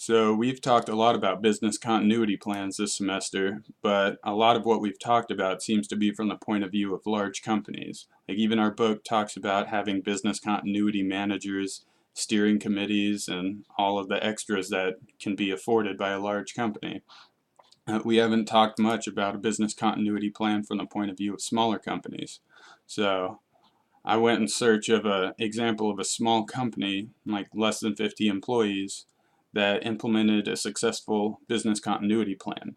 So we've talked a lot about business continuity plans this semester, but a lot of what we've talked about seems to be from the point of view of large companies. Like even our book talks about having business continuity managers, steering committees, and all of the extras that can be afforded by a large company. We haven't talked much about a business continuity plan from the point of view of smaller companies. So I went in search of an example of a small company, like less than 50 employees, that implemented a successful business continuity plan.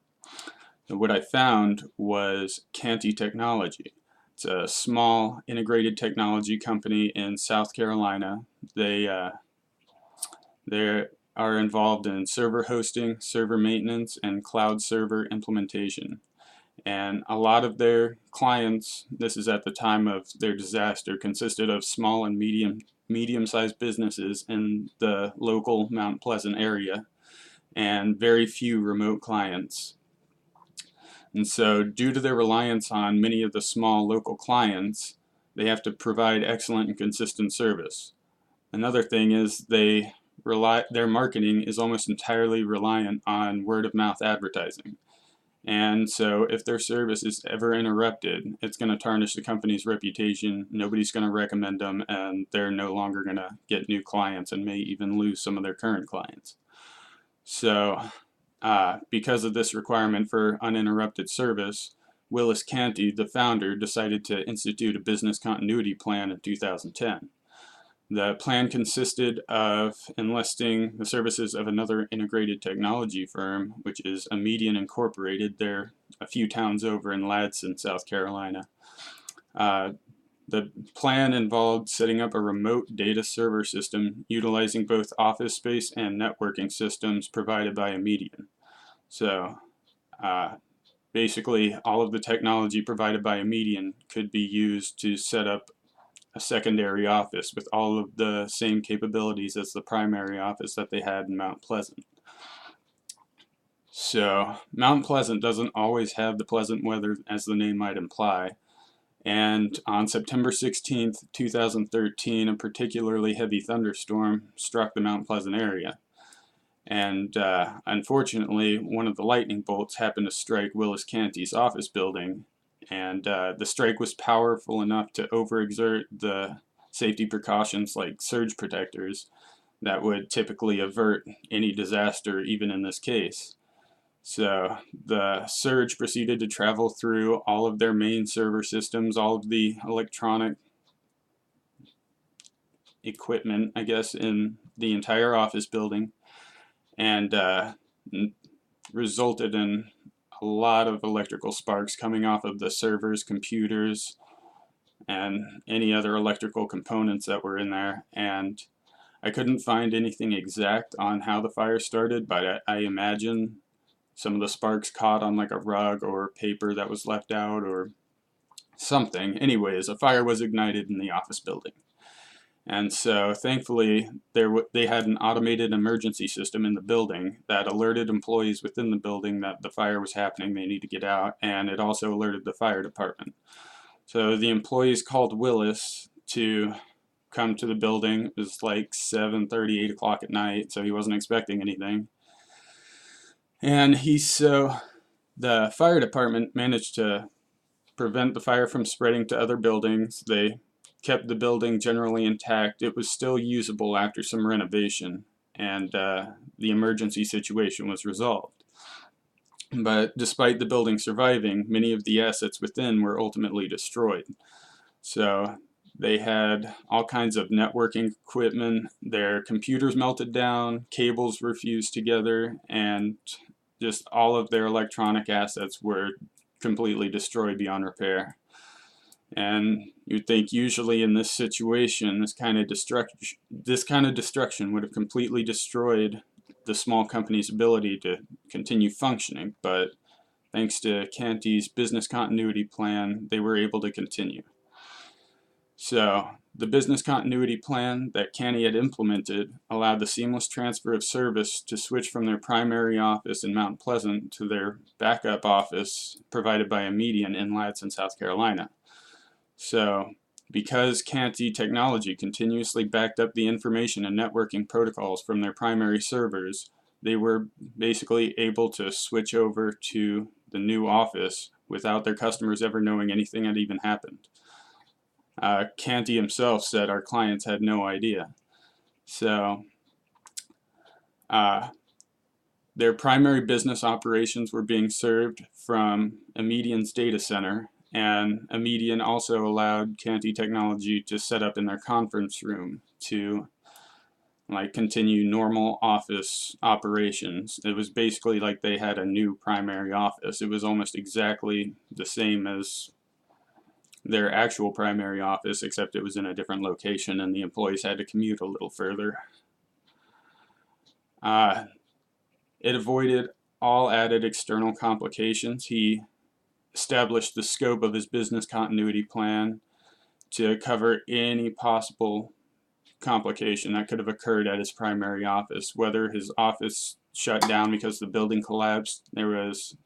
And what I found was Canty Technology. It's a small integrated technology company in South Carolina. They are involved in server hosting, server maintenance, and cloud server implementation. And a lot of their clients, this is at the time of their disaster, consisted of small and medium-sized businesses in the local Mount Pleasant area, and very few remote clients. And so due to their reliance on many of the small local clients, they have to provide excellent and consistent service. Another thing is their marketing is almost entirely reliant on word-of-mouth advertising. And so if their service is ever interrupted, it's going to tarnish the company's reputation, nobody's going to recommend them, and they're no longer going to get new clients and may even lose some of their current clients. So because of this requirement for uninterrupted service, Willis Canty, the founder, decided to institute a business continuity plan in 2010. The plan consisted of enlisting the services of another integrated technology firm, which is Median Incorporated. They're a few towns over in Ladson, South Carolina. The plan involved setting up a remote data server system utilizing both office space and networking systems provided by Median. So basically all of the technology provided by Median could be used to set up a secondary office with all of the same capabilities as the primary office that they had in Mount Pleasant. So Mount Pleasant doesn't always have the pleasant weather as the name might imply, and on September 16th, 2013, a particularly heavy thunderstorm struck the Mount Pleasant area. And unfortunately, one of the lightning bolts happened to strike Willis Canty's office building, and the strike was powerful enough to overexert the safety precautions like surge protectors that would typically avert any disaster, even in this case. So the surge proceeded to travel through all of their main server systems, all of the electronic equipment, I guess, in the entire office building, and resulted in a lot of electrical sparks coming off of the servers, computers, and any other electrical components that were in there. And I couldn't find anything exact on how the fire started, but I imagine some of the sparks caught on like a rug or paper that was left out or something. Anyways, a fire was ignited in the office building. And so thankfully they had an automated emergency system in the building that alerted employees within the building that the fire was happening, they need to get out, and it also alerted the fire department. So the employees called Willis to come to the building. It was like 7:30, 8 o'clock at night, so he wasn't expecting anything. And the fire department managed to prevent the fire from spreading to other buildings. They kept the building generally intact. It was still usable after some renovation, and the emergency situation was resolved. But despite the building surviving, many of the assets within were ultimately destroyed. So they had all kinds of networking equipment, their computers melted down, cables were fused together, and just all of their electronic assets were completely destroyed beyond repair. And you'd think usually in this situation, this kind of destruction would have completely destroyed the small company's ability to continue functioning, but thanks to Canty's business continuity plan, they were able to continue. So the business continuity plan that Canty had implemented allowed the seamless transfer of service to switch from their primary office in Mount Pleasant to their backup office provided by Median in Ladson, South Carolina. So because Canty Technology continuously backed up the information and networking protocols from their primary servers, they were basically able to switch over to the new office without their customers ever knowing anything had even happened. Canty himself said our clients had no idea. So their primary business operations were being served from Emedian's data center, and Emedian also allowed Canty Technology to set up in their conference room to continue normal office operations. It was basically like they had a new primary office. It was almost exactly the same as their actual primary office, except it was in a different location and the employees had to commute a little further. It avoided all added external complications. He established the scope of his business continuity plan to cover any possible complication that could have occurred at his primary office, whether his office shut down because the building collapsed, there was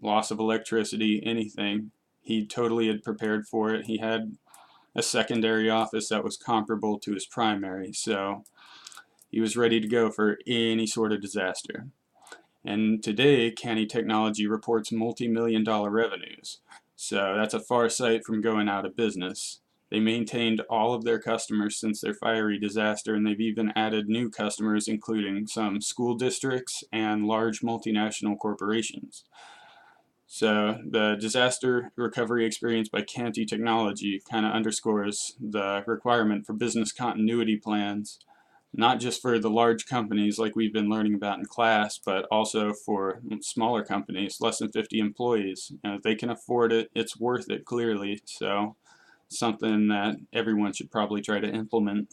loss of electricity, anything. He totally had prepared for it. He had a secondary office that was comparable to his primary, so he was ready to go for any sort of disaster. And today, Canty Technology reports multi-million-dollar revenues, so that's a far sight from going out of business. They maintained all of their customers since their fiery disaster, and they've even added new customers, including some school districts and large multinational corporations. So the disaster recovery experience by Canty Technology kind of underscores the requirement for business continuity plans, not just for the large companies like we've been learning about in class, but also for smaller companies, less than 50 employees. If they can afford it, it's worth it, clearly. So something that everyone should probably try to implement.